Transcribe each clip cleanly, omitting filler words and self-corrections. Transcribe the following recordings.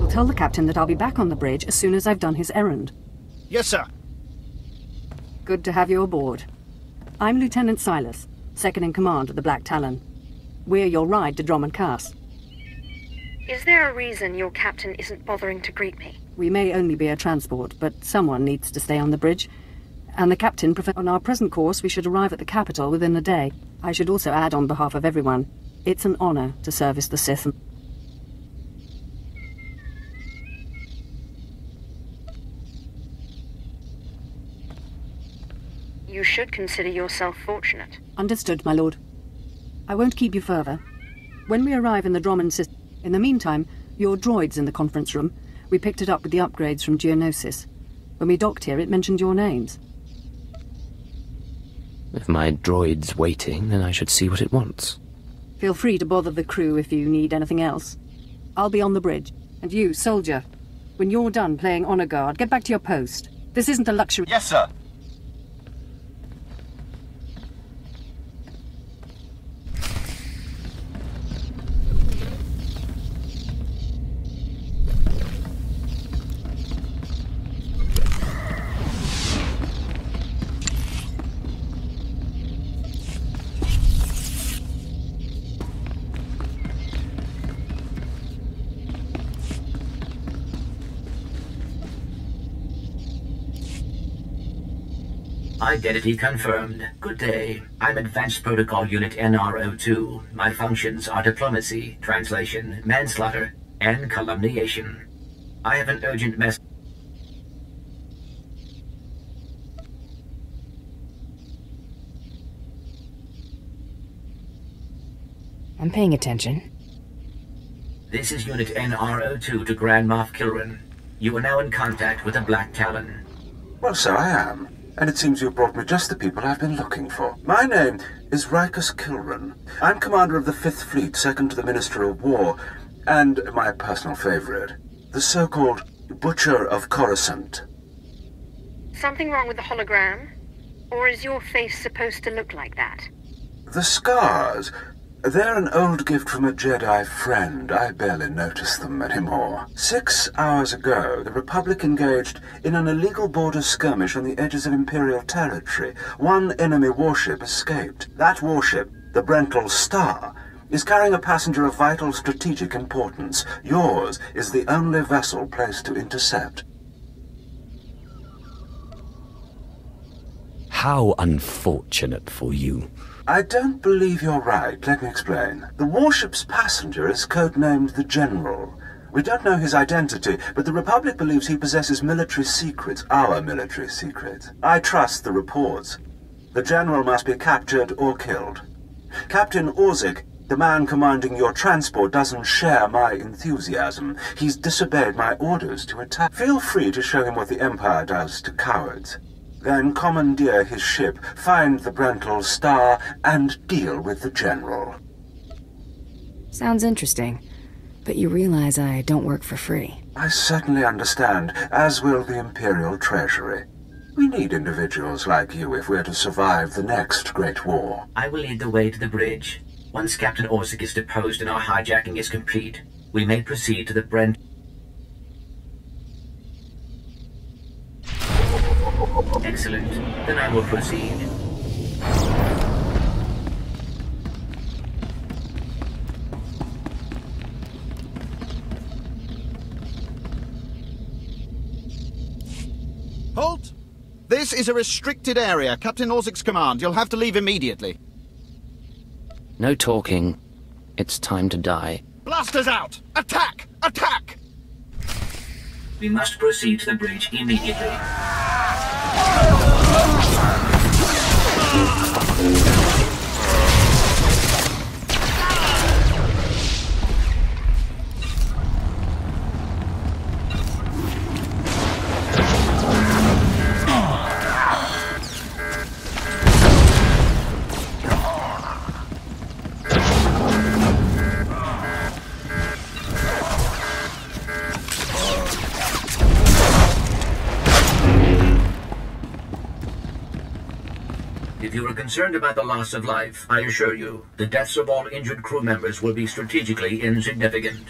Tell the captain that I'll be back on the bridge as soon as I've done his errand. Yes, sir. Good to have you aboard. I'm Lieutenant Silas, second in command of the Black Talon. We're your ride to Drummond Cass. Is there a reason your captain isn't bothering to greet me? We may only be a transport, but someone needs to stay on the bridge. And the captain prefers on our present course we should arrive at the capital within a day. I should also add on behalf of everyone, it's an honor to service the Sith. You should consider yourself fortunate. Understood, my lord. I won't keep you further. When we arrive in the Drummond system, in the meantime, your droid's in the conference room. We picked it up with the upgrades from Geonosis. When we docked here, it mentioned your names. If my droid's waiting, then I should see what it wants. Feel free to bother the crew if you need anything else. I'll be on the bridge. And you, soldier, when you're done playing honor guard, get back to your post. This isn't a luxury. Yes, sir. Identity confirmed. Good day. I'm Advanced Protocol Unit NR02. My functions are diplomacy, translation, manslaughter, and calumniation. I have an urgent message. I'm paying attention. This is Unit NR02 to Grand Moff Kilran. You are now in contact with the Black Talon. Well, so I am. And it seems you brought me just the people I've been looking for. My name is Kilran. I'm commander of the 5th Fleet, second to the Minister of War, and my personal favorite, the so-called Butcher of Coruscant. Something wrong with the hologram? Or is your face supposed to look like that? The scars, they're an old gift from a Jedi friend. I barely notice them anymore. 6 hours ago, the Republic engaged in an illegal border skirmish on the edges of Imperial territory. One enemy warship escaped. That warship, the Brentaal Star, is carrying a passenger of vital strategic importance. Yours is the only vessel placed to intercept. How unfortunate for you. I don't believe you're right. Let me explain. The warship's passenger is codenamed the General. We don't know his identity, but the Republic believes he possesses military secrets, our military secrets. I trust the reports. The General must be captured or killed. Captain Orzik, the man commanding your transport, doesn't share my enthusiasm. He's disobeyed my orders to attack. Feel free to show him what the Empire does to cowards. Then commandeer his ship, find the Brentaal Star, and deal with the General. Sounds interesting. But you realize I don't work for free. I certainly understand, as will the Imperial Treasury. We need individuals like you if we're to survive the next Great War. I will lead the way to the bridge. Once Captain Orzik is deposed and our hijacking is complete, we may proceed to the Brent. Excellent. Then I will proceed. Halt! This is a restricted area. Captain Orzik's command. You'll have to leave immediately. No talking. It's time to die. Blasters out! Attack! Attack! We must proceed to the bridge immediately. If you are concerned about the loss of life, I assure you, the deaths of all injured crew members will be strategically insignificant.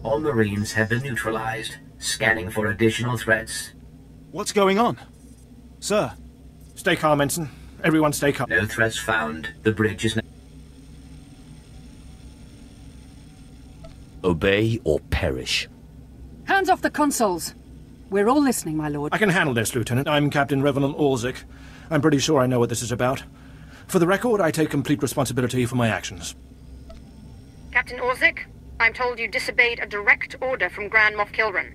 All Marines have been neutralized. Scanning for additional threats. What's going on? Sir? Stay calm, Ensign. Everyone stay calm. No threats found. The bridge is now... Obey or perish. Hands off the consoles. We're all listening, my lord. I can handle this, Lieutenant. I'm Captain Revenant Orzik. I'm pretty sure I know what this is about. For the record, I take complete responsibility for my actions. Captain Orzik, I'm told you disobeyed a direct order from Grand Moff Kilran.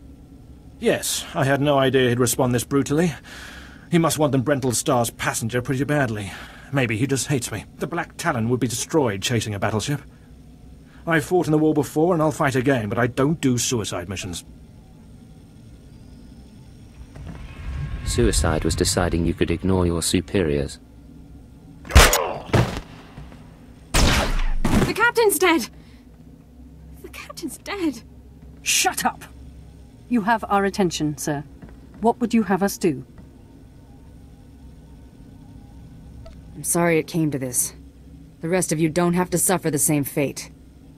Yes, I had no idea he'd respond this brutally. He must want the Brentaal Star's passenger pretty badly. Maybe he just hates me. The Black Talon would be destroyed chasing a battleship. I've fought in the war before, and I'll fight again, but I don't do suicide missions. Suicide was deciding you could ignore your superiors. The captain's dead! The captain's dead. Shut up! You have our attention, sir. What would you have us do? I'm sorry it came to this. The rest of you don't have to suffer the same fate.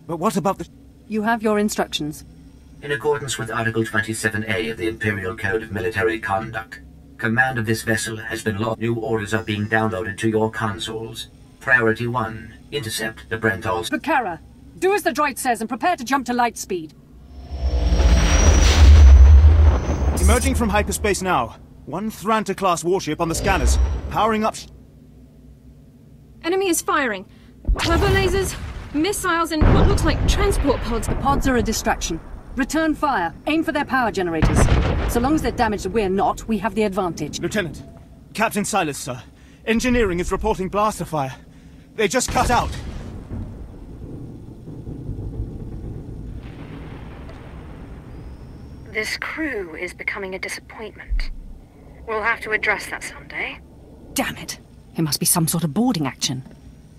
But what about the... You have your instructions. In accordance with Article 27A of the Imperial Code of Military Conduct, command of this vessel has been lost. New orders are being downloaded to your consoles. Priority 1. Intercept the Brentaal. Bakara, do as the droid says and prepare to jump to light speed. Emerging from hyperspace now. One Thranta-class warship on the scanners. Powering up... Enemy is firing. Turbo lasers, missiles, and what looks like transport pods. The pods are a distraction. Return fire. Aim for their power generators. So long as they're damaged and we're not, we have the advantage. Lieutenant. Captain Silas, sir. Engineering is reporting blaster fire. They just cut out. This crew is becoming a disappointment. We'll have to address that someday. Damn it. It must be some sort of boarding action.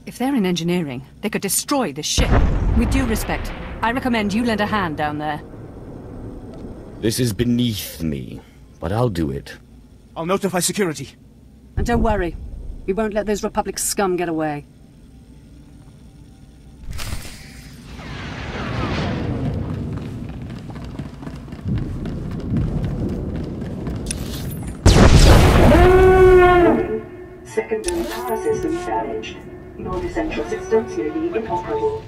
If they're in engineering, they could destroy this ship. With due respect, I recommend you lend a hand down there. This is beneath me, but I'll do it. I'll notify security. And don't worry. We won't let those Republic scum get away. Secondary power systems damaged. Non-essential systems may be inoperable.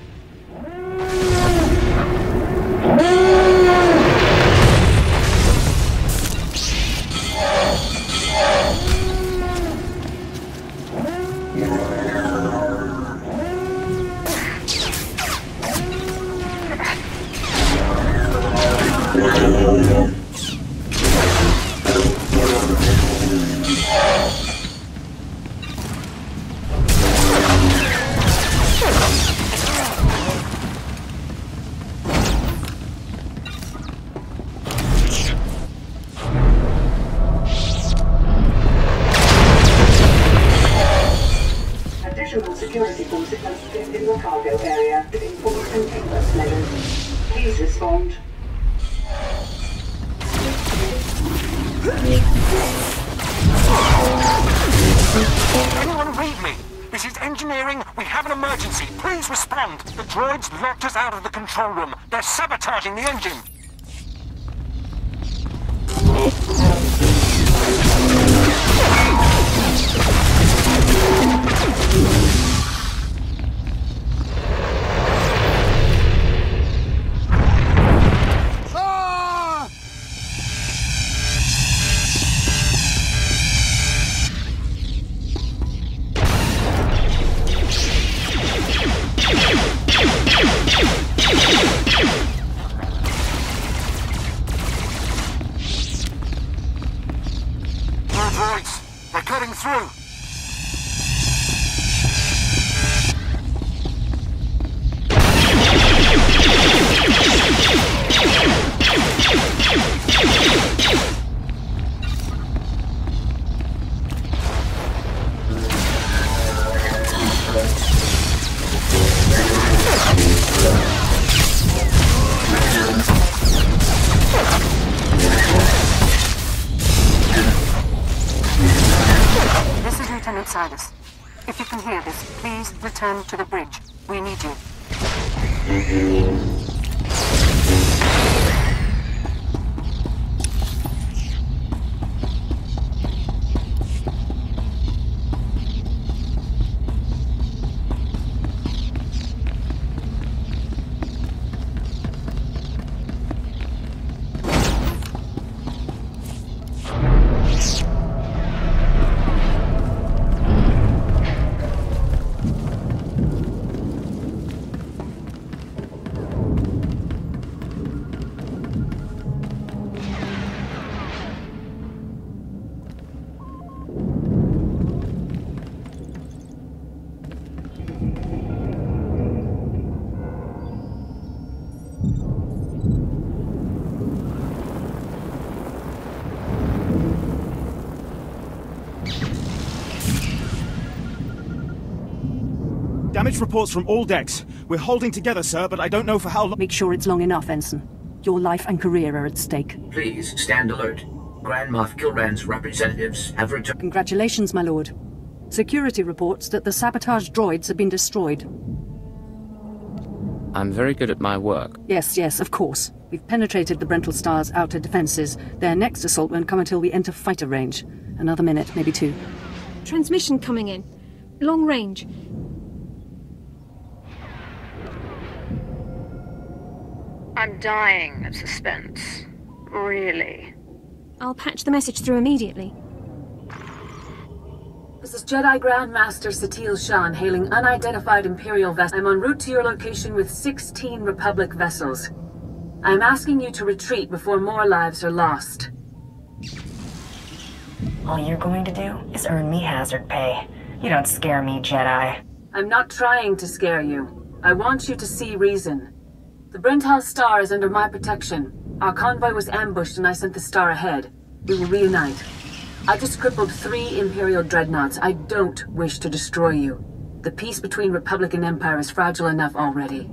Security forces have been in the cargo area to enforce containment measures. Please respond. Anyone read me? This is engineering. We have an emergency. Please respond. The droids locked us out of the control room. They're sabotaging the engine. They're cutting through. This is Lieutenant Silas. If you can hear this, please return to the bridge. We need you. Damage reports from all decks. We're holding together, sir, but I don't know for how long. Make sure it's long enough, Ensign. Your life and career are at stake. Please, stand alert. Grand Moff Kilran's representatives have returned. Congratulations, my lord. Security reports that the sabotage droids have been destroyed. I'm very good at my work. Yes, of course. We've penetrated the Brentaal Star's outer defenses. Their next assault won't come until we enter fighter range. Another minute, maybe 2. Transmission coming in. Long range. I'm dying of suspense. Really. I'll patch the message through immediately. This is Jedi Grand Master Satele Shan hailing unidentified Imperial vessel. I'm en route to your location with 16 Republic vessels. I'm asking you to retreat before more lives are lost. All you're going to do is earn me hazard pay. You don't scare me, Jedi. I'm not trying to scare you. I want you to see reason. The Brentaal Star is under my protection. Our convoy was ambushed and I sent the Star ahead. We will reunite. I just crippled 3 Imperial dreadnoughts. I don't wish to destroy you. The peace between Republic and Empire is fragile enough already.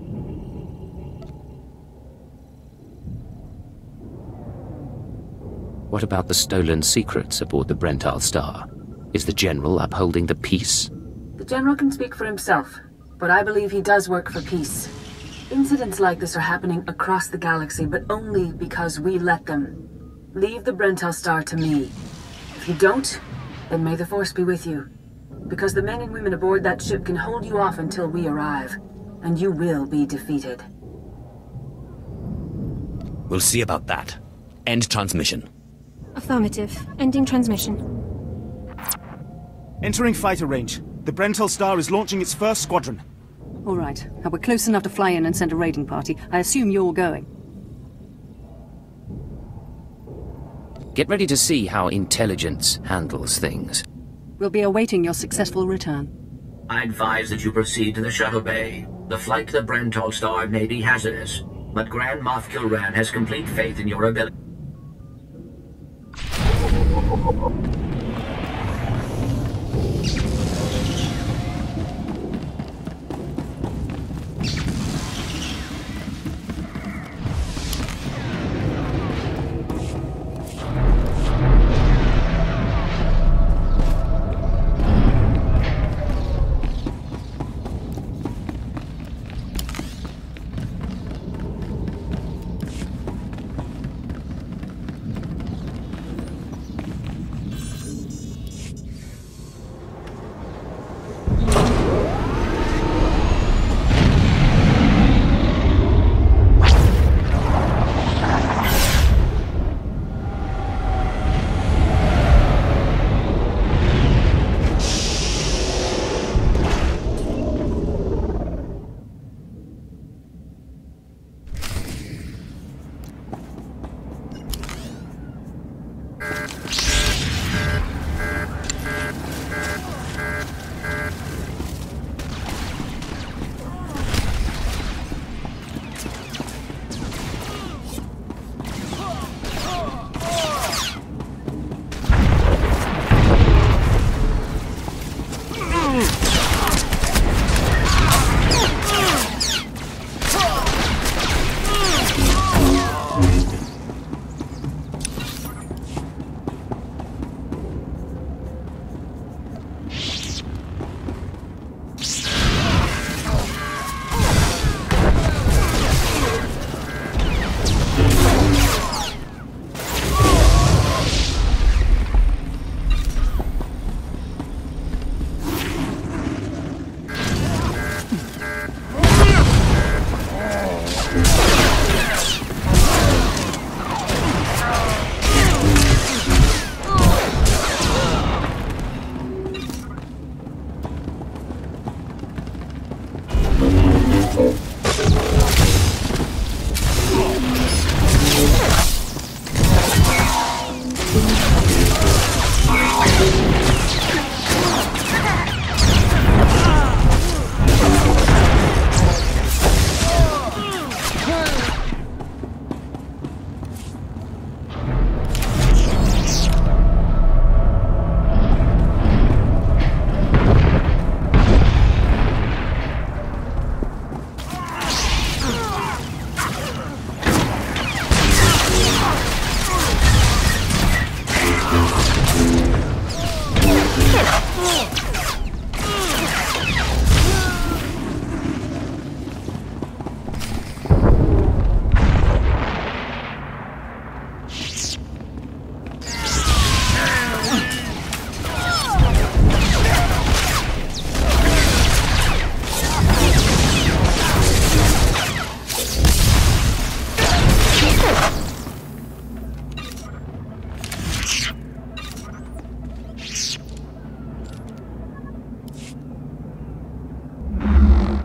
What about the stolen secrets aboard the Brentaal Star? Is the General upholding the peace? The General can speak for himself, but I believe he does work for peace. Incidents like this are happening across the galaxy, but only because we let them. Leave the Brentaal Star to me. If you don't, then may the Force be with you. Because the men and women aboard that ship can hold you off until we arrive, and you will be defeated. We'll see about that. End transmission. Affirmative. Ending transmission. Entering fighter range. The Brentaal Star is launching its first squadron. All right. Now we're close enough to fly in and send a raiding party. I assume you're going. Get ready to see how intelligence handles things. We'll be awaiting your successful return. I advise that you proceed to the shuttle bay. The flight to the Brentaal Star may be hazardous, but Grand Moff Kilran has complete faith in your ability.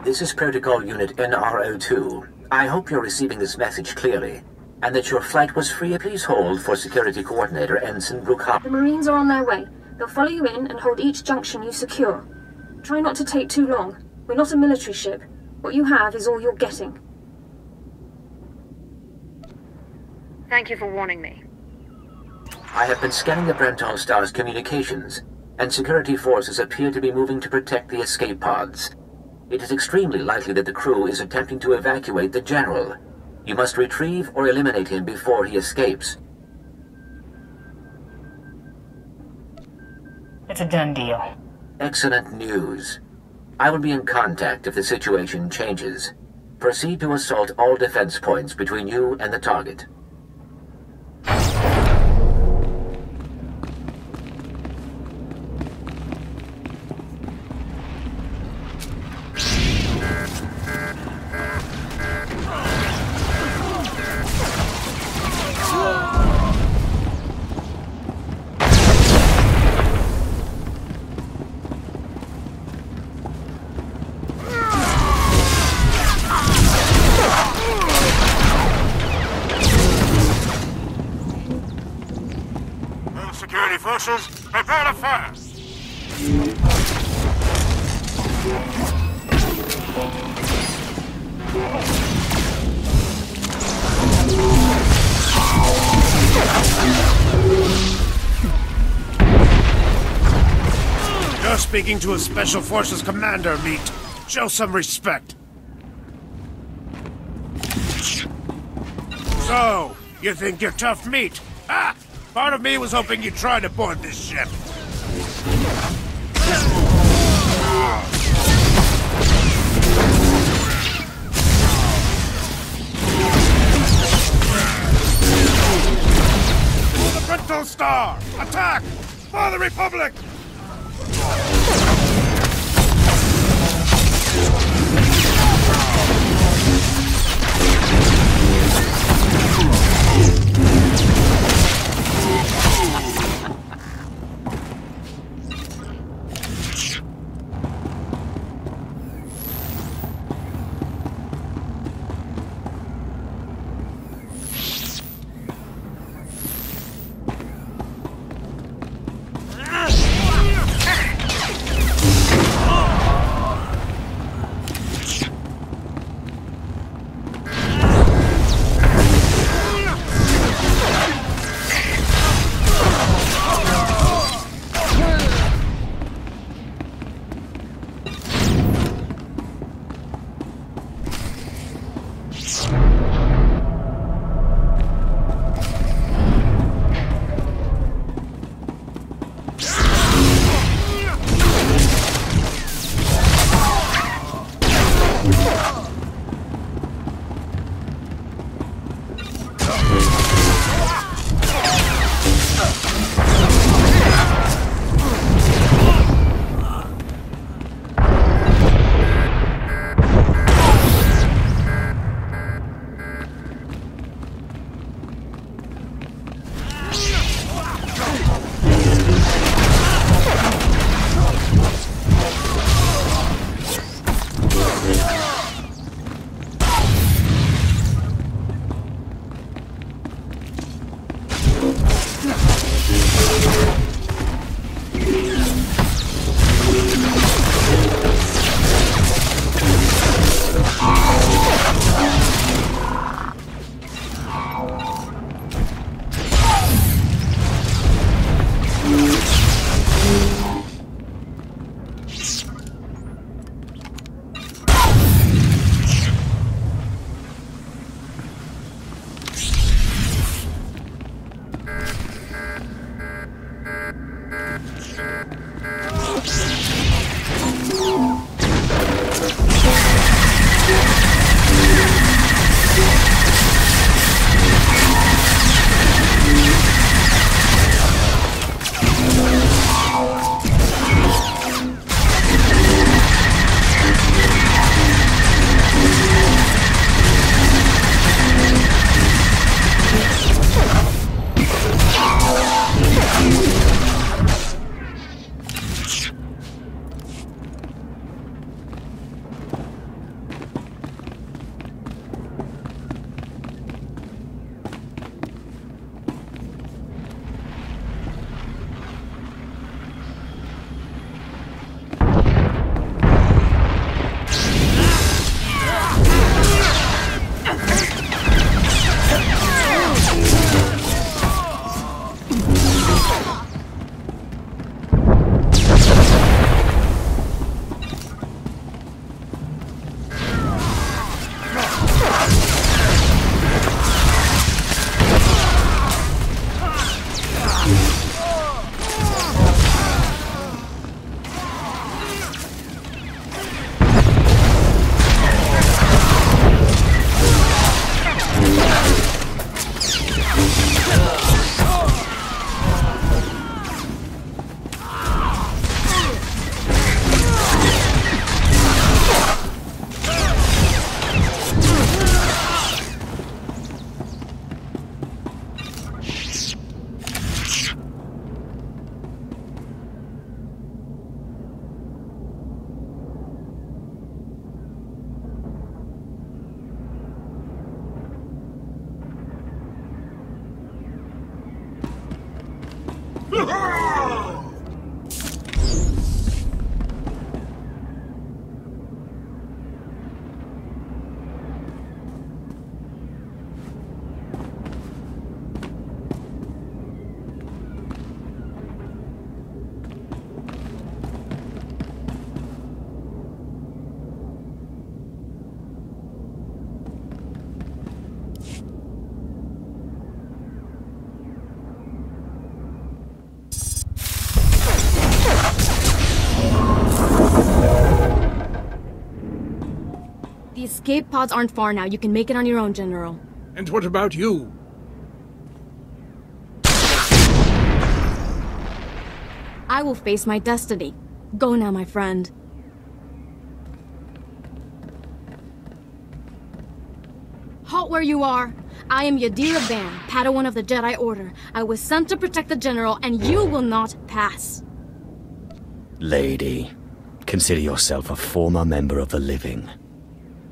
This is Protocol Unit NRO2. I hope you're receiving this message clearly, and that your flight was free. Please hold for Security Coordinator Ensign Brookhart. The Marines are on their way. They'll follow you in and hold each junction you secure. Try not to take too long. We're not a military ship. What you have is all you're getting. Thank you for warning me. I have been scanning the Brentaal Star's communications, and security forces appear to be moving to protect the escape pods. It is extremely likely that the crew is attempting to evacuate the General. You must retrieve or eliminate him before he escapes. It's a done deal. Excellent news. I will be in contact if the situation changes. Proceed to assault all defense points between you and the target. Security forces, prepare to fire! You're speaking to a Special Forces commander, Meat. Show some respect. So, you think you're tough meat? Ah! Part of me was hoping you'd try to board this ship. For the Brentaal Star! Attack! For the Republic! The escape pods aren't far now. You can make it on your own, General. And what about you? I will face my destiny. Go now, my friend. Halt where you are. I am Yadira Ban, Padawan of the Jedi Order. I was sent to protect the General, and you will not pass. Lady, consider yourself a former member of the living.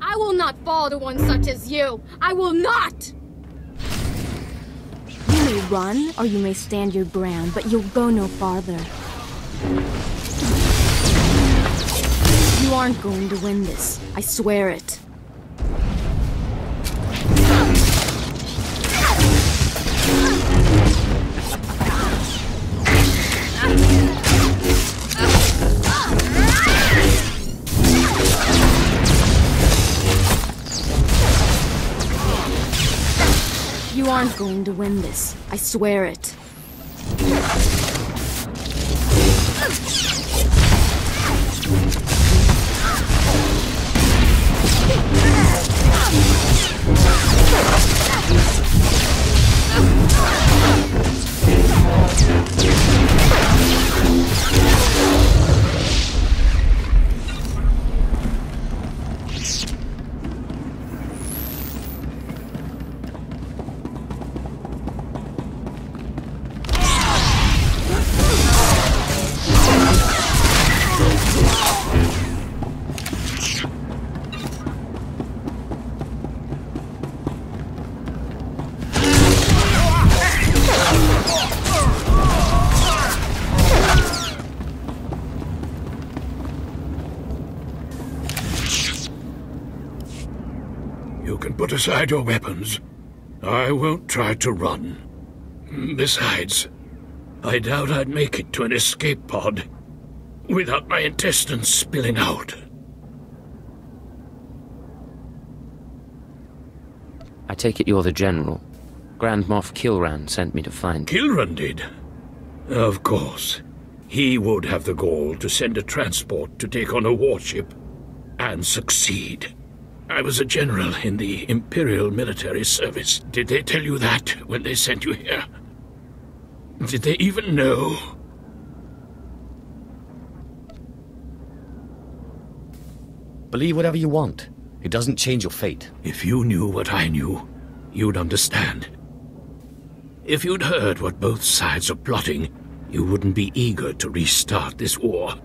I will not fall to one such as you. I will not! You may run, or you may stand your ground, but you'll go no farther. You aren't going to win this. I swear it. You aren't going to win this. I swear it. Put aside your weapons. I won't try to run. Besides, I doubt I'd make it to an escape pod without my intestines spilling out. I take it you're the General. Grand Moff Kilran sent me to find you. Kilran did? Of course. He would have the gall to send a transport to take on a warship and succeed. I was a general in the Imperial military service. Did they tell you that when they sent you here? Did they even know? Believe whatever you want. It doesn't change your fate. If you knew what I knew, you'd understand. If you'd heard what both sides are plotting, you wouldn't be eager to restart this war.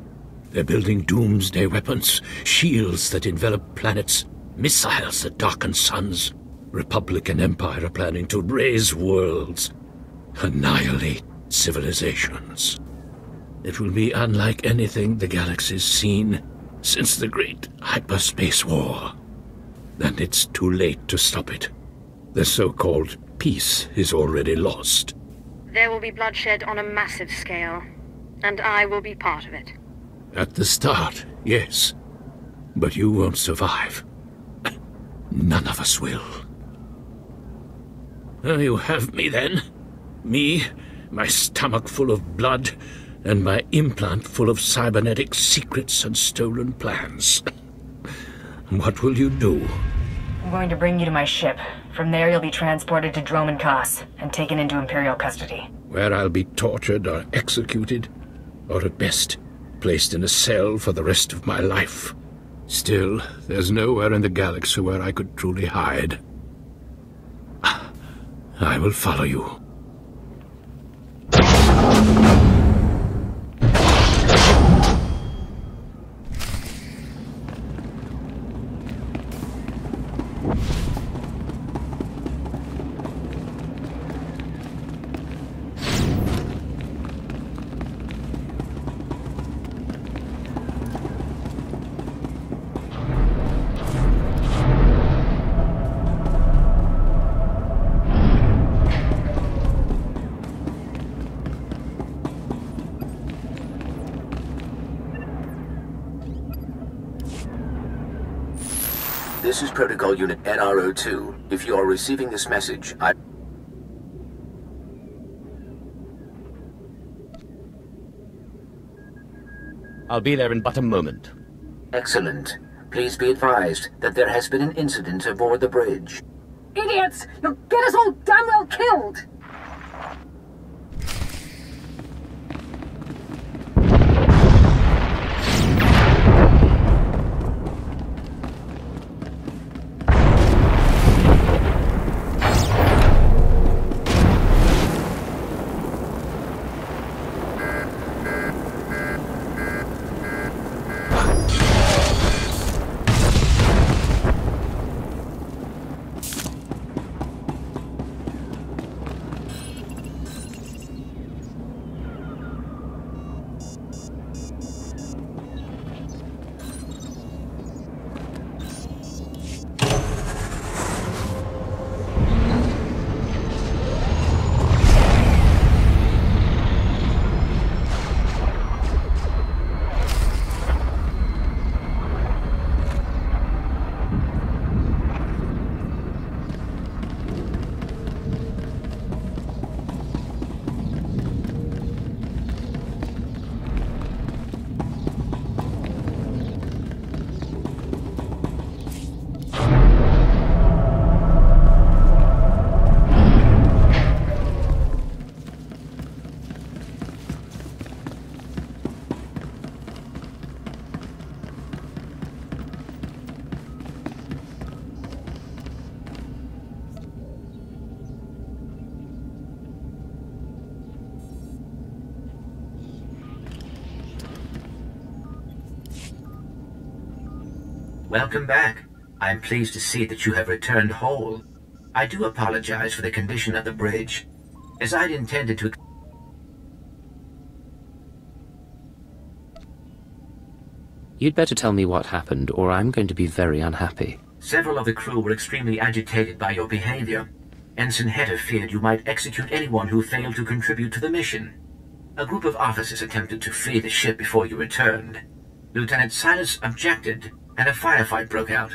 They're building doomsday weapons, shields that envelop planets, missiles that darken suns. Republic and Empire are planning to raise worlds, annihilate civilizations. It will be unlike anything the galaxy's seen since the Great Hyperspace War. And it's too late to stop it. The so-called peace is already lost. There will be bloodshed on a massive scale, and I will be part of it. At the start, yes. But you won't survive. None of us will. You have me then. Me, my stomach full of blood, and my implant full of cybernetic secrets and stolen plans. What will you do? I'm going to bring you to my ship. From there you'll be transported to Droman Khas and taken into Imperial custody. Where I'll be tortured or executed, or at best, placed in a cell for the rest of my life. Still, there's nowhere in the galaxy where I could truly hide. I will follow you. This is Protocol Unit NRO2. If you are receiving this message, I'll be there in but a moment. Excellent. Please be advised that there has been an incident aboard the bridge. Idiots! You'll get us all damn well killed! Welcome back. I'm pleased to see that you have returned whole. I do apologize for the condition of the bridge, as I'd intended to... You'd better tell me what happened, or I'm going to be very unhappy. Several of the crew were extremely agitated by your behavior. Ensign Hedda feared you might execute anyone who failed to contribute to the mission. A group of officers attempted to flee the ship before you returned. Lieutenant Silas objected, and a firefight broke out.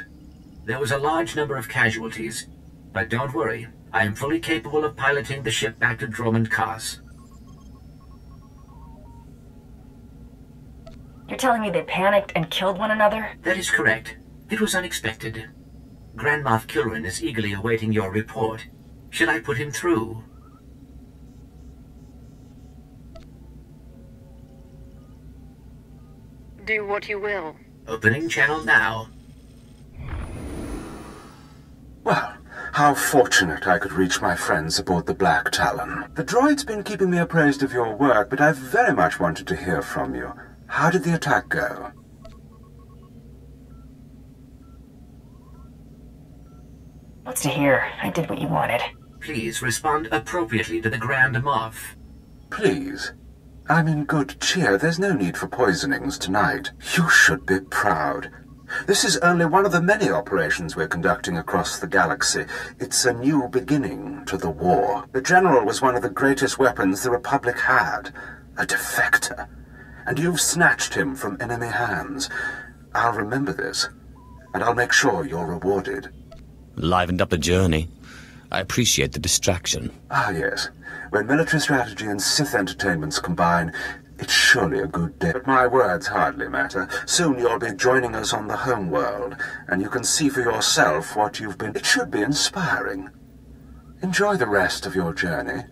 There was a large number of casualties, but don't worry, I am fully capable of piloting the ship back to Dromund Kaas. You're telling me they panicked and killed one another? That is correct. It was unexpected. Grand Moff Kilran is eagerly awaiting your report. Should I put him through? Do what you will. Opening channel now. Well, how fortunate I could reach my friends aboard the Black Talon. The droid's been keeping me appraised of your work, but I've very much wanted to hear from you. How did the attack go? What's to hear? I did what you wanted. Please respond appropriately to the Grand Moff. Please. I'm in good cheer. There's no need for poisonings tonight. You should be proud. This is only one of the many operations we're conducting across the galaxy. It's a new beginning to the war. The General was one of the greatest weapons the Republic had. A defector. And you've snatched him from enemy hands. I'll remember this, and I'll make sure you're rewarded. Livened up the journey. I appreciate the distraction. Ah, yes. When military strategy and Sith entertainments combine, it's surely a good day. But my words hardly matter. Soon you'll be joining us on the home world, and you can see for yourself what you've been... It should be inspiring. Enjoy the rest of your journey.